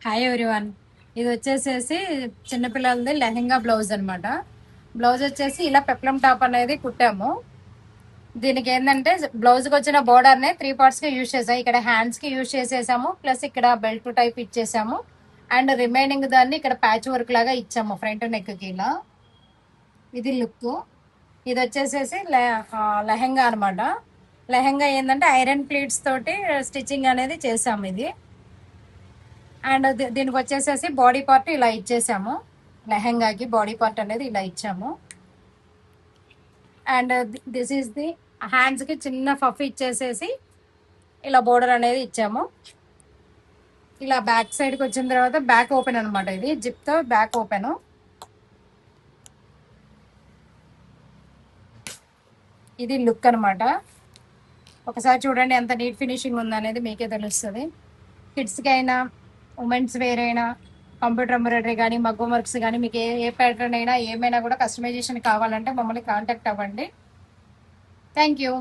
Hi everyone. ఇది వచ్చేసేసి చిన్నపిల్లలది lehenga blouse అన్నమాట. బ్లౌజ్ వచ్చేసి ఇలా పెప్లం టాప్ అనేది కుట్టాము. దీనికి ఏంటంటే బ్లౌజ్కి వచ్చిన బోర్డర్నే 3 పార్ట్స్కి యూజ్ చేసాము. ఇక్కడ హ్యాండ్స్కి యూజ్ చేసేసాము, ప్లస్ ఇక్కడ బెల్ట్ టైప్ ఇచ్చేసాము. అండ్ రిమైనింగ్ దాన్ని ఇక్కడ ప్యాచ్ వర్క్ లాగా ఇచ్చాము ఫ్రంట్ నెక్కి ఇలా. ఇది లుక్. ఇది వచ్చేసేసి లెహెంగా అనమాట. లెహెంగా ఏంటంటే ఐరన్ ప్లీట్స్ తోటి స్టిచ్చింగ్ అనేది చేసాము ఇది. అండ్ దీనికి వచ్చేసేసి బాడీ పార్ట్ ఇలా ఇచ్చేసాము. లెహెంగాకి బాడీ పార్ట్ అనేది ఇలా ఇచ్చాము. అండ్ దిస్ ఈస్ ది హ్యాండ్స్కి చిన్న ఫఫ్ ఇచ్చేసేసి ఇలా బోర్డర్ అనేది ఇచ్చాము. ఇలా బ్యాక్ సైడ్కి వచ్చిన తర్వాత బ్యాక్ ఓపెన్ అనమాట. ఇది జిప్తో బ్యాక్ ఓపెన్. ఇది లుక్ అనమాట. ఒకసారి చూడండి ఎంత నీట్ ఫినిషింగ్ ఉందనేది మీకే తెలుస్తుంది. కిడ్స్కి అయినా, ఉమెన్స్ వేర్ అయినా, కంప్యూటర్ ఎంబ్రాయిడరీ కానీ, మగ్గం వర్క్స్ కానీ, మీకు ఏ ప్యాటర్న్ అయినా ఏమైనా కూడా కస్టమైజేషన్ కావాలంటే మమ్మల్ని కాంటాక్ట్ అవ్వండి. Thank you.